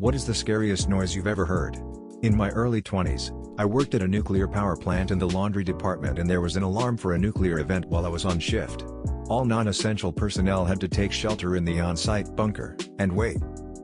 What is the scariest noise you've ever heard? In my early 20s, I worked at a nuclear power plant in the laundry department, and there was an alarm for a nuclear event while I was on shift. All non-essential personnel had to take shelter in the on-site bunker, and wait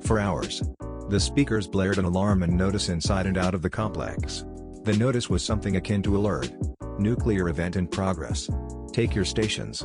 for hours. The speakers blared an alarm and notice inside and out of the complex. The notice was something akin to alert. Nuclear event in progress. Take your stations.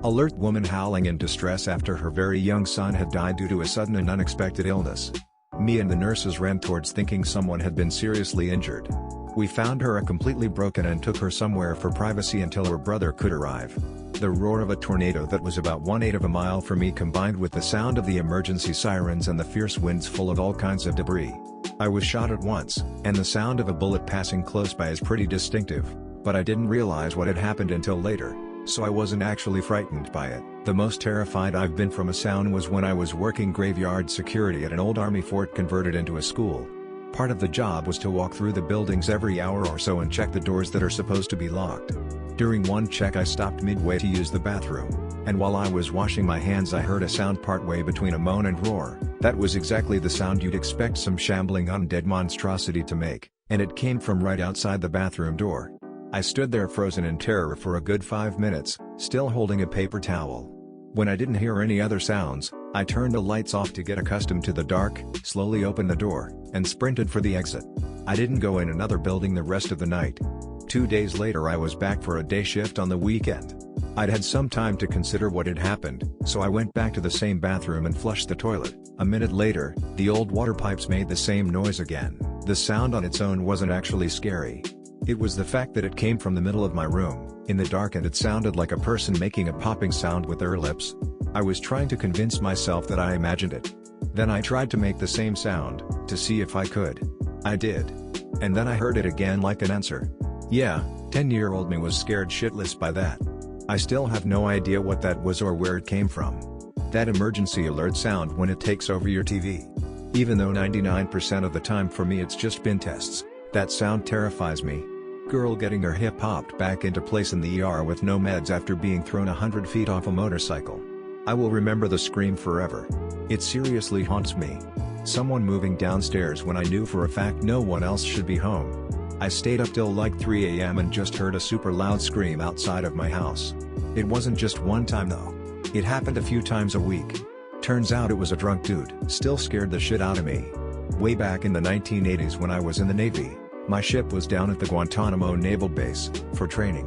Alert: woman howling in distress after her very young son had died due to a sudden and unexpected illness. Me and the nurses ran towards thinking someone had been seriously injured. We found her completely broken and took her somewhere for privacy until her brother could arrive. The roar of a tornado that was about 1/8 of a mile from me combined with the sound of the emergency sirens and the fierce winds full of all kinds of debris. I was shot at once, and the sound of a bullet passing close by is pretty distinctive, but I didn't realize what had happened until later, so I wasn't actually frightened by it. The most terrified I've been from a sound was when I was working graveyard security at an old army fort converted into a school. Part of the job was to walk through the buildings every hour or so and check the doors that are supposed to be locked. During one check I stopped midway to use the bathroom, and while I was washing my hands I heard a sound partway between a moan and roar. That was exactly the sound you'd expect some shambling undead monstrosity to make, and it came from right outside the bathroom door. I stood there frozen in terror for a good 5 minutes, still holding a paper towel. When I didn't hear any other sounds, I turned the lights off to get accustomed to the dark, slowly opened the door, and sprinted for the exit. I didn't go in another building the rest of the night. 2 days later I was back for a day shift on the weekend. I'd had some time to consider what had happened, so I went back to the same bathroom and flushed the toilet. A minute later, the old water pipes made the same noise again. The sound on its own wasn't actually scary. It was the fact that it came from the middle of my room, in the dark, and it sounded like a person making a popping sound with their lips. I was trying to convince myself that I imagined it. Then I tried to make the same sound, to see if I could. I did. And then I heard it again like an answer. Yeah, 10-year-old me was scared shitless by that. I still have no idea what that was or where it came from. That emergency alert sound when it takes over your TV. Even though 99% of the time for me it's just bin tests, that sound terrifies me. Girl getting her hip popped back into place in the ER with no meds after being thrown 100 feet off a motorcycle. I will remember the scream forever. It seriously haunts me. Someone moving downstairs when I knew for a fact no one else should be home. I stayed up till like 3 a.m. and just heard a super loud scream outside of my house. It wasn't just one time though. It happened a few times a week. Turns out it was a drunk dude. Still scared the shit out of me. Way back in the 1980s when I was in the Navy, my ship was down at the Guantanamo Naval Base, for training.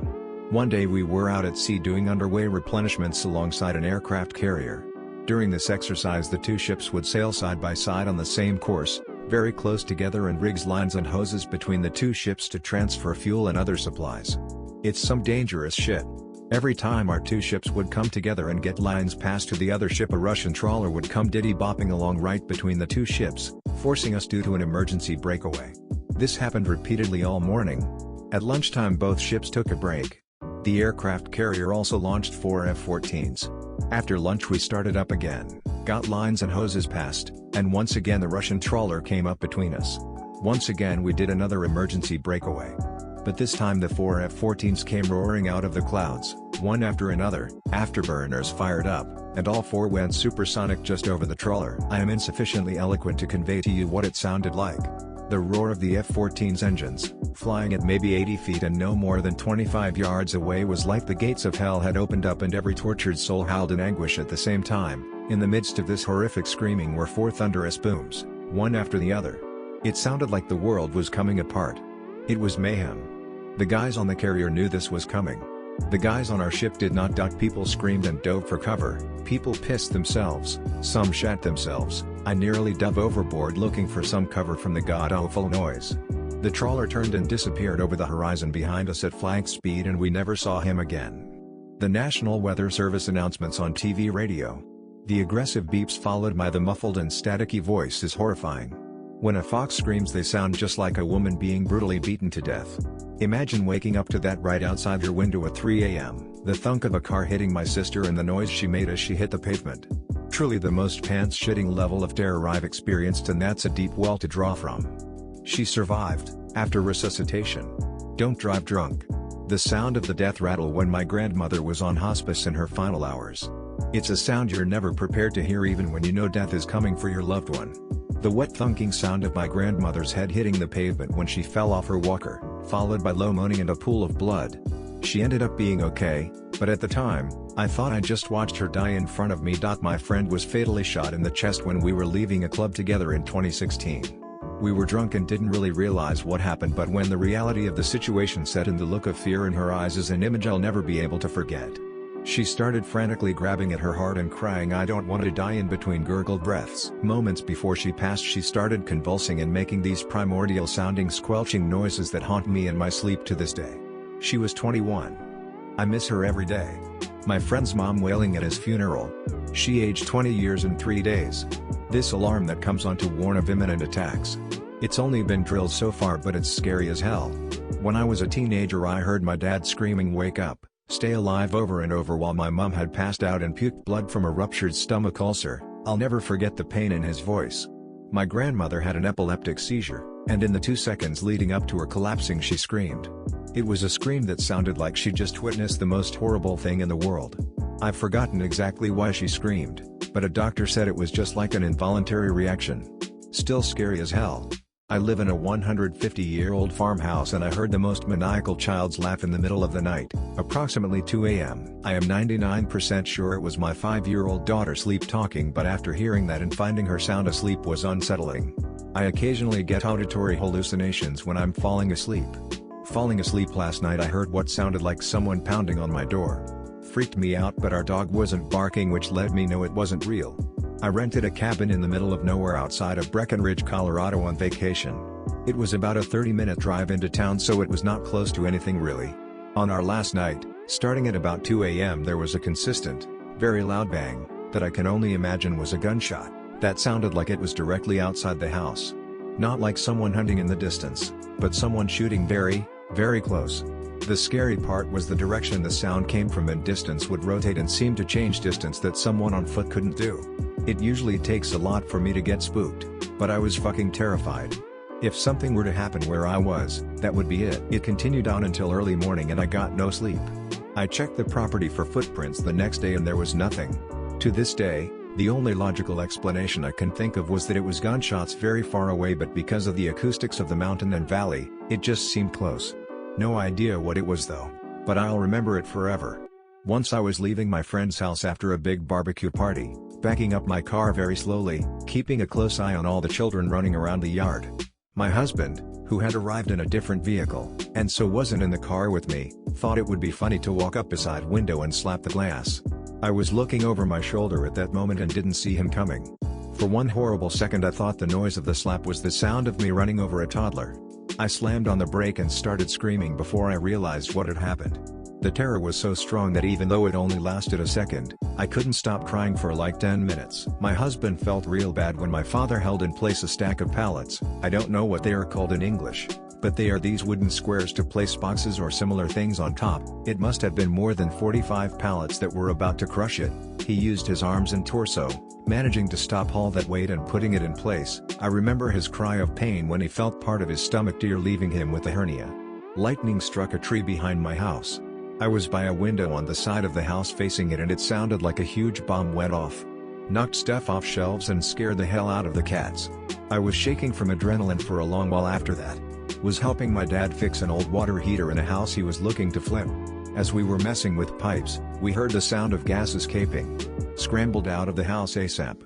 One day we were out at sea doing underway replenishments alongside an aircraft carrier. During this exercise the two ships would sail side by side on the same course, very close together, and rigs lines and hoses between the two ships to transfer fuel and other supplies. It's some dangerous shit. Every time our two ships would come together and get lines passed to the other ship, a Russian trawler would come diddy-bopping along right between the two ships, forcing us due to an emergency breakaway. This happened repeatedly all morning. At lunchtime both ships took a break. The aircraft carrier also launched 4 F-14s. After lunch we started up again, got lines and hoses passed, and once again the Russian trawler came up between us. Once again we did another emergency breakaway. But this time the 4 F-14s came roaring out of the clouds, one after another, afterburners fired up, and all 4 went supersonic just over the trawler. I am insufficiently eloquent to convey to you what it sounded like. The roar of the F-14's engines, flying at maybe 80 feet and no more than 25 yards away, was like the gates of hell had opened up and every tortured soul howled in anguish at the same time. In the midst of this horrific screaming were 4 thunderous booms, one after the other. It sounded like the world was coming apart. It was mayhem. The guys on the carrier knew this was coming. The guys on our ship did not duck. People screamed and dove for cover, people pissed themselves, some shat themselves. I nearly dove overboard looking for some cover from the god-awful noise. The trawler turned and disappeared over the horizon behind us at flank speed, and we never saw him again. The National Weather Service announcements on TV radio. The aggressive beeps followed by the muffled and staticky voice is horrifying. When a fox screams they sound just like a woman being brutally beaten to death. Imagine waking up to that right outside your window at 3 a.m., the thunk of a car hitting my sister and the noise she made as she hit the pavement. Truly the most pants-shitting level of terror I've experienced, and that's a deep well to draw from. She survived, after resuscitation. Don't drive drunk. The sound of the death rattle when my grandmother was on hospice in her final hours. It's a sound you're never prepared to hear even when you know death is coming for your loved one. The wet thunking sound of my grandmother's head hitting the pavement when she fell off her walker, followed by low moaning and a pool of blood. She ended up being okay, but at the time, I thought I just watched her die in front of me. My friend was fatally shot in the chest when we were leaving a club together in 2016. We were drunk and didn't really realize what happened, but when the reality of the situation set in, the look of fear in her eyes is an image I'll never be able to forget. She started frantically grabbing at her heart and crying, "I don't want to die," in between gurgled breaths. Moments before she passed, she started convulsing and making these primordial sounding squelching noises that haunt me in my sleep to this day. She was 21. I miss her every day. My friend's mom wailing at his funeral. She aged 20 years and 3 days. This alarm that comes on to warn of imminent attacks. It's only been drilled so far, but it's scary as hell. When I was a teenager, I heard my dad screaming, "Wake up, stay alive," over and over while my mom had passed out and puked blood from a ruptured stomach ulcer. I'll never forget the pain in his voice. My grandmother had an epileptic seizure, and in the 2 seconds leading up to her collapsing, she screamed. It was a scream that sounded like she just witnessed the most horrible thing in the world. I've forgotten exactly why she screamed, but a doctor said it was just like an involuntary reaction. Still scary as hell. I live in a 150-year-old farmhouse and I heard the most maniacal child's laugh in the middle of the night, approximately 2 a.m. I am 99% sure it was my 5-year-old daughter sleep talking, but after hearing that and finding her sound asleep was unsettling. I occasionally get auditory hallucinations when I'm falling asleep. Falling asleep last night, I heard what sounded like someone pounding on my door. Freaked me out, but our dog wasn't barking, which let me know it wasn't real. I rented a cabin in the middle of nowhere outside of Breckenridge, Colorado on vacation. It was about a 30-minute drive into town, so it was not close to anything really. On our last night, starting at about 2 a.m., there was a consistent, very loud bang, that I can only imagine was a gunshot, that sounded like it was directly outside the house. Not like someone hunting in the distance, but someone shooting very, very close. The scary part was the direction the sound came from, and distance would rotate and seem to change distance that someone on foot couldn't do. It usually takes a lot for me to get spooked, but I was fucking terrified. If something were to happen where I was, that would be it. It continued on until early morning and I got no sleep. I checked the property for footprints the next day and there was nothing. To this day, the only logical explanation I can think of was that it was gunshots very far away, but because of the acoustics of the mountain and valley, it just seemed close. No idea what it was though, but I'll remember it forever. Once I was leaving my friend's house after a big barbecue party, backing up my car very slowly, keeping a close eye on all the children running around the yard. My husband, who had arrived in a different vehicle, and so wasn't in the car with me, thought it would be funny to walk up beside window and slap the glass. I was looking over my shoulder at that moment and didn't see him coming. For one horrible second I thought the noise of the slap was the sound of me running over a toddler. I slammed on the brake and started screaming before I realized what had happened. The terror was so strong that even though it only lasted a second, I couldn't stop crying for like 10 minutes. My husband felt real bad when my father held in place a stack of pallets. I don't know what they are called in English, but they are these wooden squares to place boxes or similar things on top. It must have been more than 45 pallets that were about to crush it. He used his arms and torso, managing to stop all that weight and putting it in place. I remember his cry of pain when he felt part of his stomach tear, leaving him with a hernia. Lightning struck a tree behind my house. I was by a window on the side of the house facing it, and it sounded like a huge bomb went off. Knocked stuff off shelves and scared the hell out of the cats. I was shaking from adrenaline for a long while after that. Was helping my dad fix an old water heater in a house he was looking to flip. As we were messing with pipes, we heard the sound of gas escaping. Scrambled out of the house ASAP.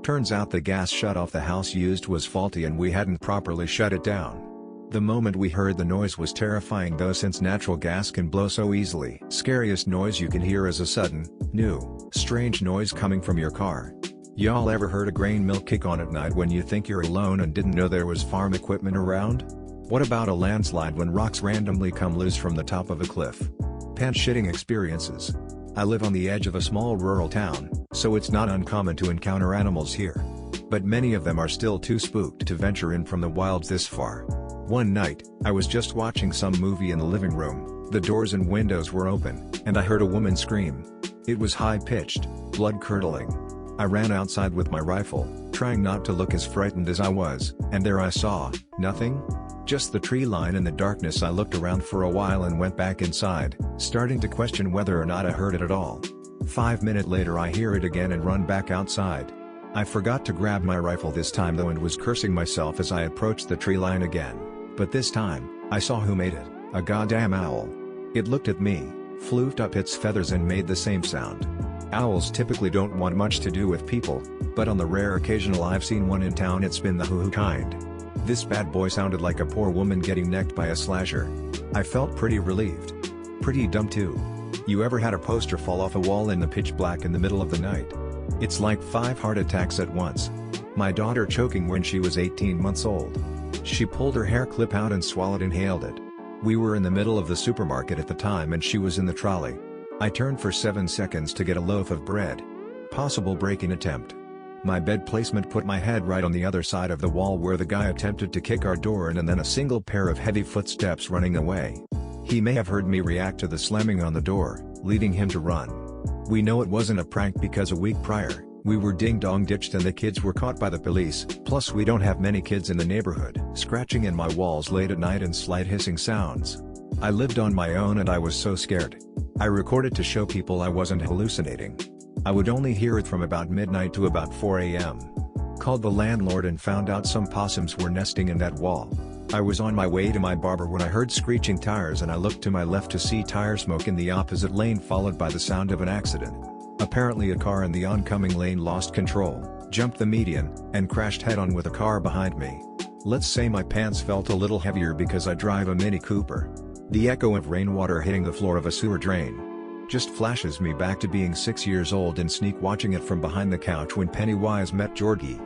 Turns out the gas shut-off the house used was faulty and we hadn't properly shut it down. The moment we heard the noise was terrifying though, since natural gas can blow so easily. Scariest noise you can hear is a sudden, new, strange noise coming from your car. Y'all ever heard a grain mill kick on at night when you think you're alone and didn't know there was farm equipment around? What about a landslide when rocks randomly come loose from the top of a cliff? Pants-shitting experiences. I live on the edge of a small rural town, so it's not uncommon to encounter animals here. But many of them are still too spooked to venture in from the wilds this far. One night, I was just watching some movie in the living room, the doors and windows were open, and I heard a woman scream. It was high-pitched, blood-curdling. I ran outside with my rifle, trying not to look as frightened as I was, and there I saw, nothing? Just the tree line in the darkness. I looked around for a while and went back inside, starting to question whether or not I heard it at all. 5 minutes later I hear it again and run back outside. I forgot to grab my rifle this time though and was cursing myself as I approached the tree line again. But this time, I saw who made it, a goddamn owl. It looked at me, floofed up its feathers and made the same sound. Owls typically don't want much to do with people, but on the rare occasional I've seen one in town it's been the hoo-hoo kind. This bad boy sounded like a poor woman getting necked by a slasher. I felt pretty relieved. Pretty dumb too. You ever had a poster fall off a wall in the pitch black in the middle of the night? It's like 5 heart attacks at once. My daughter choking when she was 18 months old. She pulled her hair clip out and inhaled it. We were in the middle of the supermarket at the time and she was in the trolley. I turned for 7 seconds to get a loaf of bread. Possible break-in attempt. My bed placement put my head right on the other side of the wall where the guy attempted to kick our door in and then a single pair of heavy footsteps running away. He may have heard me react to the slamming on the door, leading him to run. We know it wasn't a prank because a week prior, we were ding-dong ditched and the kids were caught by the police, plus we don't have many kids in the neighborhood. Scratching in my walls late at night and slight hissing sounds. I lived on my own and I was so scared. I recorded to show people I wasn't hallucinating. I would only hear it from about midnight to about 4 a.m. Called the landlord and found out some possums were nesting in that wall. I was on my way to my barber when I heard screeching tires and I looked to my left to see tire smoke in the opposite lane followed by the sound of an accident. Apparently a car in the oncoming lane lost control, jumped the median, and crashed head-on with a car behind me. Let's say my pants felt a little heavier because I drive a Mini Cooper. The echo of rainwater hitting the floor of a sewer drain just flashes me back to being 6 years old and sneak watching it from behind the couch when Pennywise met Georgie.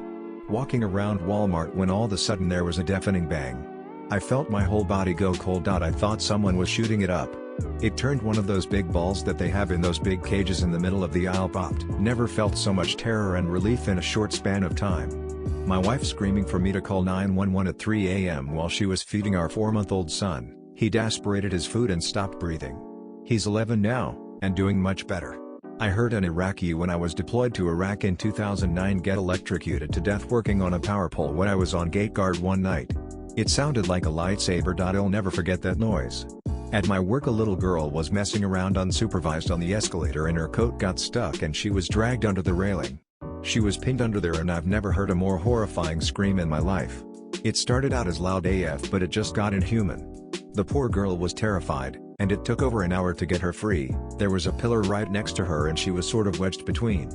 Walking around Walmart when all of a sudden there was a deafening bang. I felt my whole body go cold. I thought someone was shooting it up. It turned one of those big balls that they have in those big cages in the middle of the aisle popped. Never felt so much terror and relief in a short span of time. My wife screaming for me to call 911 at 3 a.m. while she was feeding our 4-month-old son. He'd aspirated his food and stopped breathing. He's 11 now, and doing much better. I heard an Iraqi when I was deployed to Iraq in 2009 get electrocuted to death working on a power pole when I was on gate guard one night. It sounded like a lightsaber. I'll never forget that noise. At my work a little girl was messing around unsupervised on the escalator and her coat got stuck and she was dragged under the railing. She was pinned under there and I've never heard a more horrifying scream in my life. It started out as loud AF but it just got inhuman. The poor girl was terrified, and it took over an hour to get her free. There was a pillar right next to her and she was sort of wedged between.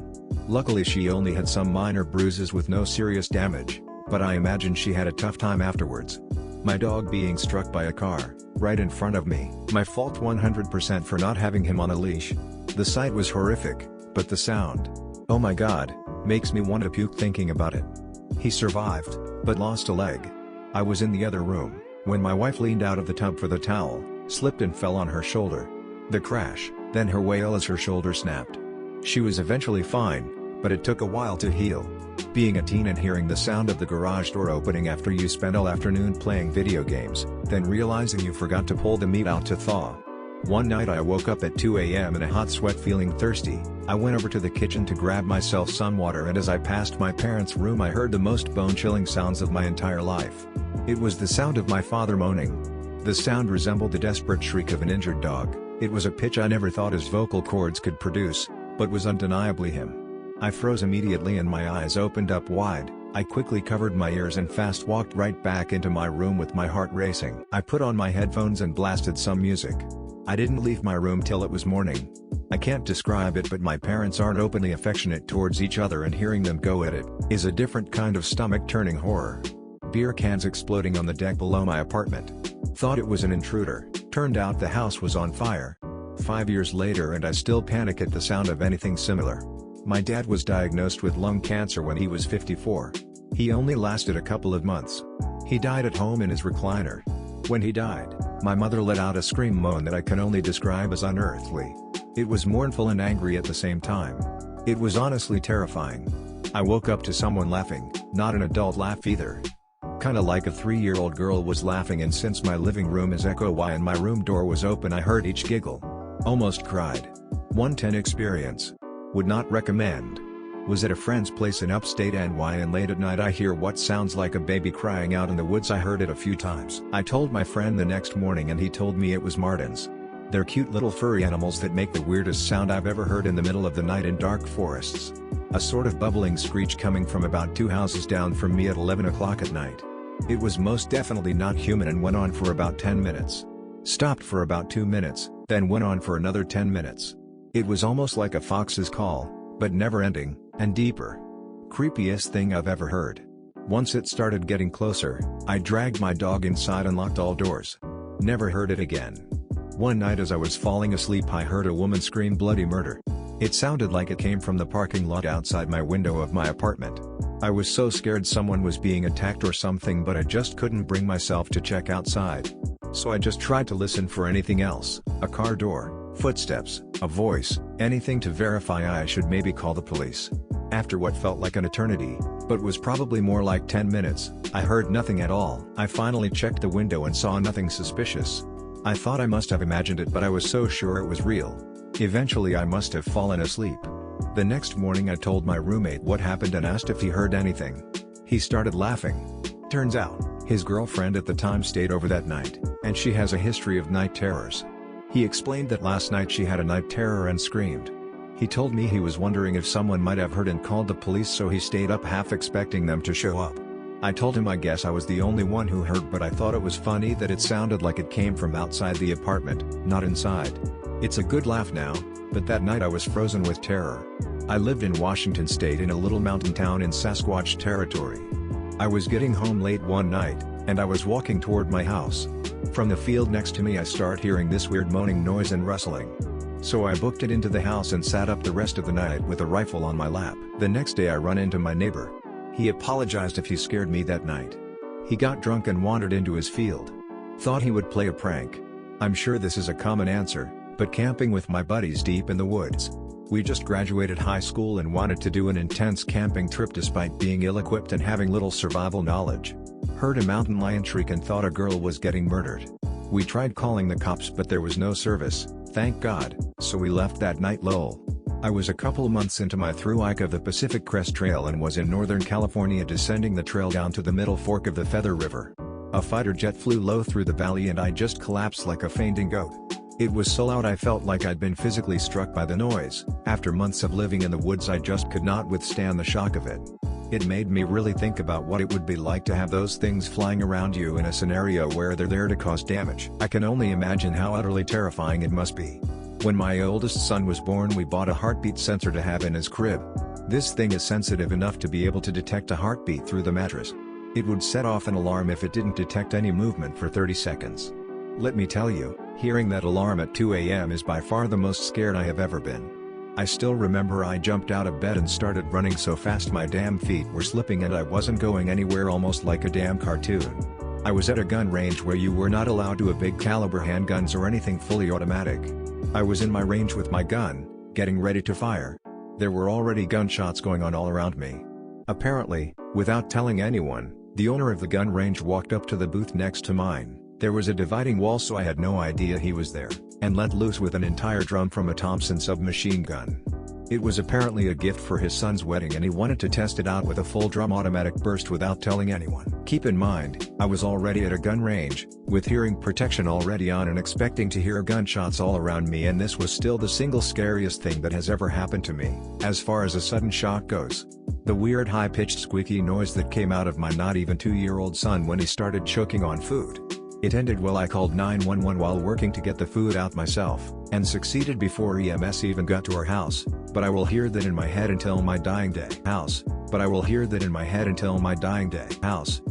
Luckily she only had some minor bruises with no serious damage, but I imagine she had a tough time afterwards. My dog being struck by a car, right in front of me. My fault 100% for not having him on a leash. The sight was horrific, but the sound, oh my god, makes me want to puke thinking about it. He survived, but lost a leg. I was in the other room, when my wife leaned out of the tub for the towel, slipped and fell on her shoulder. The crash, then her wail as her shoulder snapped. She was eventually fine, but it took a while to heal. Being a teen and hearing the sound of the garage door opening after you spent all afternoon playing video games, then realizing you forgot to pull the meat out to thaw. One night I woke up at 2 a.m. in a hot sweat feeling thirsty. I went over to the kitchen to grab myself some water and as I passed my parents' room I heard the most bone-chilling sounds of my entire life. It was the sound of my father moaning. The sound resembled the desperate shriek of an injured dog. It was a pitch I never thought his vocal cords could produce, but was undeniably him. I froze immediately and my eyes opened up wide. I quickly covered my ears and fast walked right back into my room with my heart racing. I put on my headphones and blasted some music. I didn't leave my room till it was morning. I can't describe it but my parents aren't openly affectionate towards each other and hearing them go at it is a different kind of stomach-turning horror. Beer cans exploding on the deck below my apartment. Thought it was an intruder, turned out the house was on fire. 5 years later and I still panic at the sound of anything similar. My dad was diagnosed with lung cancer when he was 54. He only lasted a couple of months. He died at home in his recliner. When he died, my mother let out a scream moan that I can only describe as unearthly. It was mournful and angry at the same time. It was honestly terrifying. I woke up to someone laughing, not an adult laugh either. Kinda like a 3-year-old girl was laughing and since my living room is echo-y and my room door was open I heard each giggle. Almost cried. 110 experience. Would not recommend. Was at a friend's place in upstate NY and late at night I hear what sounds like a baby crying out in the woods. I heard it a few times. I told my friend the next morning and he told me it was martens. They're cute little furry animals that make the weirdest sound I've ever heard in the middle of the night in dark forests. A sort of bubbling screech coming from about 2 houses down from me at 11 o'clock at night. It was most definitely not human and went on for about 10 minutes. Stopped for about 2 minutes, then went on for another 10 minutes. It was almost like a fox's call, but never ending, and deeper. Creepiest thing I've ever heard. Once it started getting closer, I dragged my dog inside and locked all doors. Never heard it again. One night as I was falling asleep I heard a woman scream bloody murder. It sounded like it came from the parking lot outside my window of my apartment. I was so scared someone was being attacked or something, but I just couldn't bring myself to check outside. So I just tried to listen for anything else, a car door, footsteps, a voice, anything to verify I should maybe call the police. After what felt like an eternity, but was probably more like 10 minutes, I heard nothing at all. I finally checked the window and saw nothing suspicious. I thought I must have imagined it, but I was so sure it was real. Eventually I must have fallen asleep. The next morning I told my roommate what happened and asked if he heard anything. He started laughing. Turns out, his girlfriend at the time stayed over that night, and she has a history of night terrors. He explained that last night she had a night terror and screamed. He told me he was wondering if someone might have heard and called the police, so he stayed up half expecting them to show up. I told him I guess I was the only one who heard, but I thought it was funny that it sounded like it came from outside the apartment, not inside. It's a good laugh now, but that night I was frozen with terror. I lived in Washington State in a little mountain town in Sasquatch territory. I was getting home late one night, and I was walking toward my house. From the field next to me I start hearing this weird moaning noise and rustling. So I booked it into the house and sat up the rest of the night with a rifle on my lap. The next day I run into my neighbor. He apologized if he scared me that night. He got drunk and wandered into his field. Thought he would play a prank. I'm sure this is a common answer, but camping with my buddies deep in the woods. We just graduated high school and wanted to do an intense camping trip despite being ill-equipped and having little survival knowledge. Heard a mountain lion shriek and thought a girl was getting murdered. We tried calling the cops but there was no service, thank God, so we left that night. Lol. I was a couple months into my through hike of the Pacific Crest Trail and was in Northern California descending the trail down to the middle fork of the Feather River. A fighter jet flew low through the valley and I just collapsed like a fainting goat. It was so loud I felt like I'd been physically struck by the noise. After months of living in the woods I just could not withstand the shock of it. It made me really think about what it would be like to have those things flying around you in a scenario where they're there to cause damage. I can only imagine how utterly terrifying it must be. When my oldest son was born we bought a heartbeat sensor to have in his crib. This thing is sensitive enough to be able to detect a heartbeat through the mattress. It would set off an alarm if it didn't detect any movement for 30 seconds. Let me tell you, hearing that alarm at 2 a.m. is by far the most scared I have ever been. I still remember I jumped out of bed and started running so fast my damn feet were slipping and I wasn't going anywhere, almost like a damn cartoon. I was at a gun range where you were not allowed to have big caliber handguns or anything fully automatic. I was in my range with my gun, getting ready to fire. There were already gunshots going on all around me. Apparently, without telling anyone, the owner of the gun range walked up to the booth next to mine. There was a dividing wall so I had no idea he was there, and let loose with an entire drum from a Thompson submachine gun. It was apparently a gift for his son's wedding and he wanted to test it out with a full drum automatic burst without telling anyone. Keep in mind, I was already at a gun range, with hearing protection already on and expecting to hear gunshots all around me, and this was still the single scariest thing that has ever happened to me, as far as a sudden shock goes. The weird high-pitched squeaky noise that came out of my not even 2-year-old son when he started choking on food. It ended while I called 911 while working to get the food out myself, and succeeded before EMS even got to our house, but I will hear that in my head until my dying day. House.